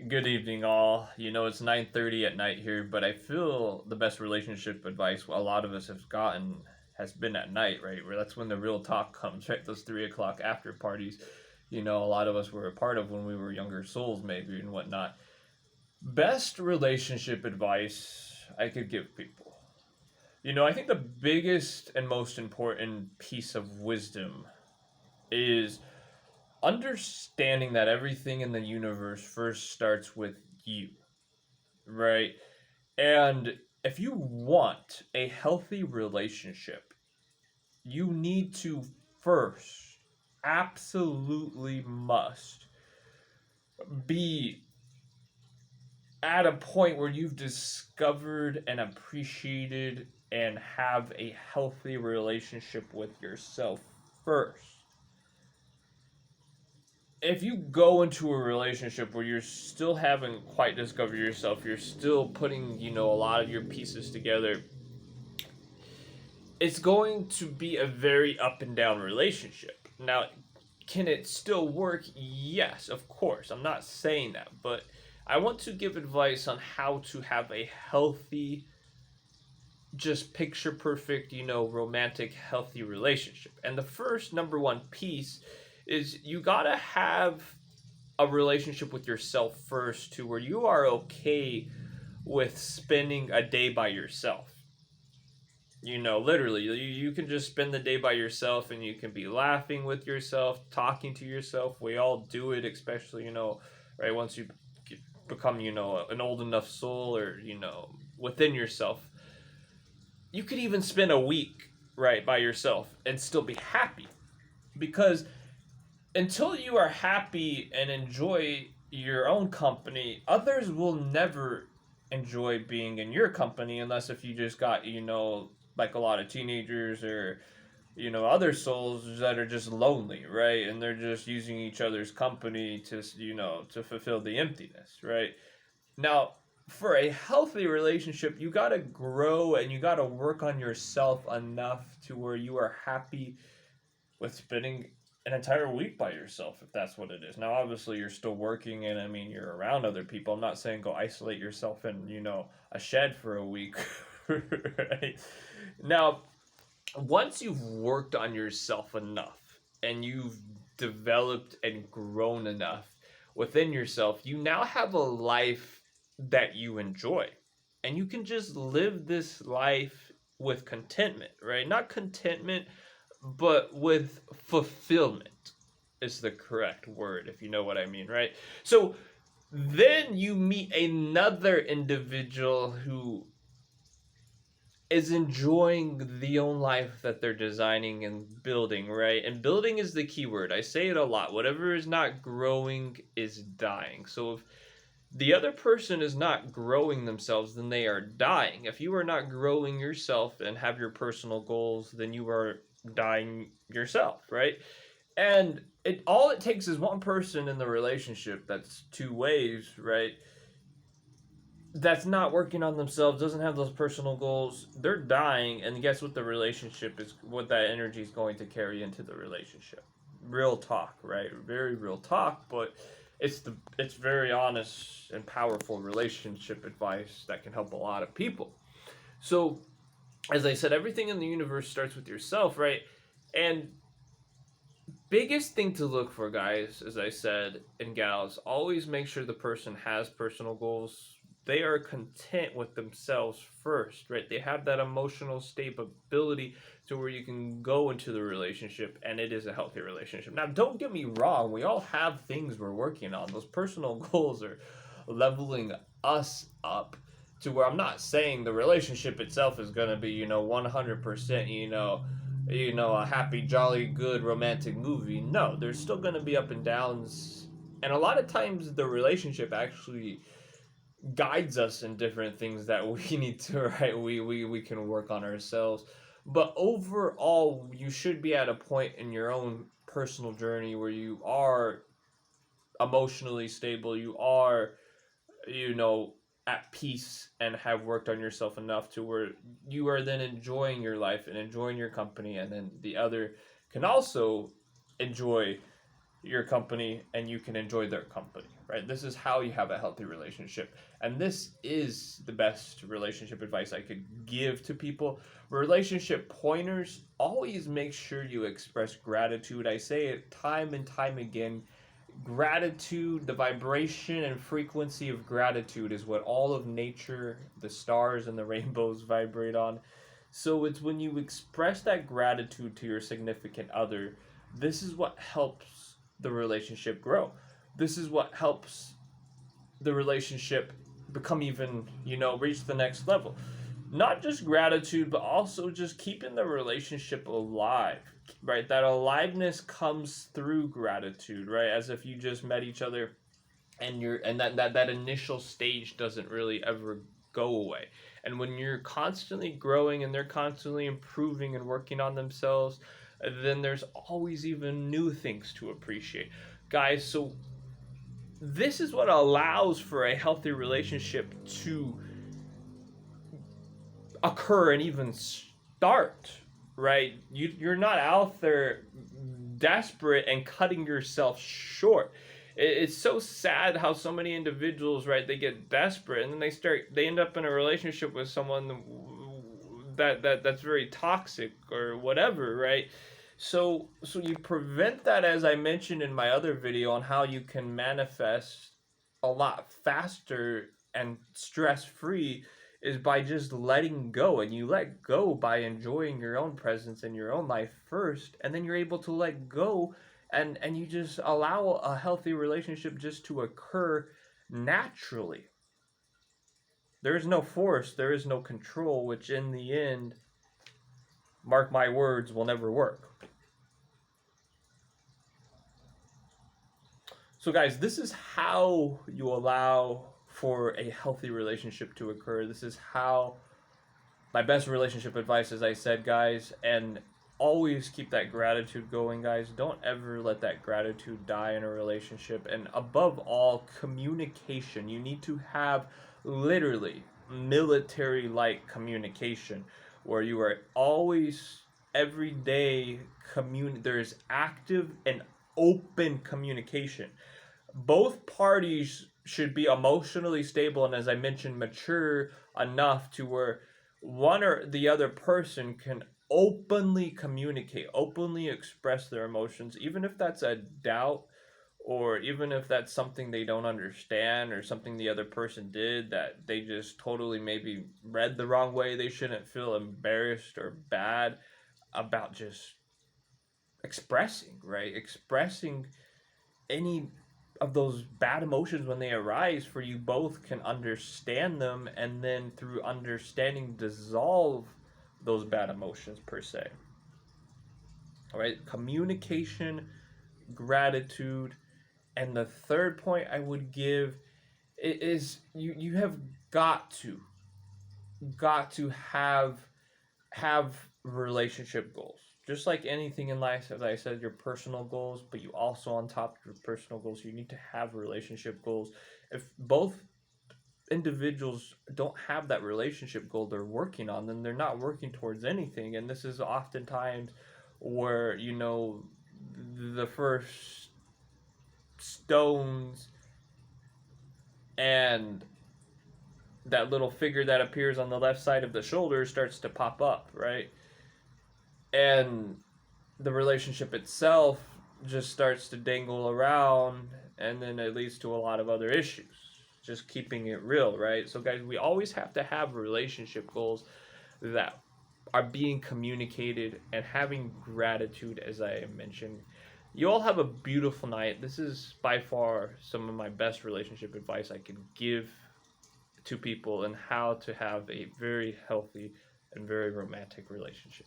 Good evening, all. It's 9:30 at night here, but I feel the best relationship advice a lot of us have gotten has been at night, right? Where that's when the real talk comes, right? Those 3 o'clock after parties, a lot of us were a part of when we were younger souls, maybe and whatnot. Best relationship advice I could give people. I think the biggest and most important piece of wisdom is understanding that everything in the universe first starts with you, right? And if you want a healthy relationship, you need to first, absolutely must, be at a point where you've discovered and appreciated and have a healthy relationship with yourself first. If you go into a relationship where you're still haven't quite discovered yourself, you're still putting, a lot of your pieces together, it's going to be a very up and down relationship. Now, can it still work? Yes, of course. I'm not saying that, but I want to give advice on how to have a healthy, just picture perfect, romantic, healthy relationship. And the first number one piece is you gotta have a relationship with yourself first to where you are okay with spending a day by yourself. Literally, you can just spend the day by yourself and you can be laughing with yourself, talking to yourself. We all do it, especially, right, once you become, an old enough soul or, within yourself. You could even spend a week, right, by yourself and still be happy. Because until you are happy and enjoy your own company, others will never enjoy being in your company unless if you just got, like a lot of teenagers or, other souls that are just lonely, right? And they're just using each other's company to, to fulfill the emptiness, right? Now, for a healthy relationship, you got to grow and you got to work on yourself enough to where you are happy with spending an entire week by yourself, if that's what it is. Now, obviously, you're still working, and I mean, you're around other people. I'm not saying go isolate yourself in, a shed for a week. Right? Now, once you've worked on yourself enough and you've developed and grown enough within yourself, you now have a life that you enjoy. And you can just live this life with contentment, right? Not contentment, but with fulfillment is the correct word, if you know what I mean, right? So then you meet another individual who is enjoying the own life that they're designing and building, right? And building is the key word. I say it a lot. Whatever is not growing is dying. So if the other person is not growing themselves, then they are dying. If you are not growing yourself and have your personal goals, then you are dying yourself, right? And it takes is one person in the relationship that's two ways, right? That's not working on themselves, doesn't have those personal goals, they're dying, and guess what the relationship is, what that energy is going to carry into the relationship. Real talk, right? Very real talk, but it's very honest and powerful relationship advice that can help a lot of people. So, as I said, everything in the universe starts with yourself, right? And biggest thing to look for, guys, as I said, and gals, always make sure the person has personal goals. They are content with themselves first, right? They have that emotional stability to where you can go into the relationship and it is a healthy relationship. Now, don't get me wrong, we all have things we're working on. Those personal goals are leveling us up to where I'm not saying the relationship itself is going to be, 100%, a happy, jolly, good romantic movie. No, there's still going to be up and downs. And a lot of times the relationship actually guides us in different things that we need to, right? We can work on ourselves. But overall, you should be at a point in your own personal journey where you are emotionally stable, you are, you know, at peace and have worked on yourself enough to where you are then enjoying your life and enjoying your company, and then the other can also enjoy your company and you can enjoy their company, right? This is how you have a healthy relationship. And this is the best relationship advice I could give to people. Relationship pointers: always make sure you express gratitude. I say it time and time again. Gratitude, the vibration and frequency of gratitude is what all of nature, the stars and the rainbows vibrate on. So it's when you express that gratitude to your significant other, this is what helps the relationship grow. This is what helps the relationship become even, reach the next level. Not just gratitude, but also just keeping the relationship alive, right? That aliveness comes through gratitude, right? As if you just met each other and that initial stage doesn't really ever go away. And when you're constantly growing and they're constantly improving and working on themselves, then there's always even new things to appreciate, guys. So this is what allows for a healthy relationship to occur and even start, right? You're not out there desperate and cutting yourself short. It's so sad how so many individuals, right, they get desperate and then they end up in a relationship with someone that's very toxic or whatever, right? So you prevent that, as I mentioned in my other video on how you can manifest a lot faster and stress free, is by just letting go. And you let go by enjoying your own presence in your own life first, and then you're able to let go, and you just allow a healthy relationship just to occur naturally. There is no force, there is no control, which in the end, mark my words, will never work. So, guys, this is how you allow for a healthy relationship to occur. This is how my best relationship advice, as I said, guys, and always keep that gratitude going, guys. Don't ever let that gratitude die in a relationship. And above all, communication. You need to have literally military like communication where you are always, every day, there's active and open communication. Both parties should be emotionally stable and, as I mentioned, mature enough to where one or the other person can openly communicate, openly express their emotions, even if that's a doubt, or even if that's something they don't understand, or something the other person did that they just totally maybe read the wrong way. They shouldn't feel embarrassed or bad about just expressing, right? Expressing any of those bad emotions when they arise, for you both can understand them, and then through understanding dissolve those bad emotions per se. All right, communication, gratitude. And the third point I would give is you have got to have relationship goals. Just like anything in life, as I said, your personal goals, but you also, on top of your personal goals, you need to have relationship goals. If both individuals don't have that relationship goal they're working on, then they're not working towards anything. And this is oftentimes where, the first stones and that little figure that appears on the left side of the shoulder starts to pop up, right? And the relationship itself just starts to dangle around, and then it leads to a lot of other issues. Just keeping it real, right? So, guys, we always have to have relationship goals that are being communicated, and having gratitude, as I mentioned. You all have a beautiful night. This is by far some of my best relationship advice I can give to people, and how to have a very healthy and very romantic relationship.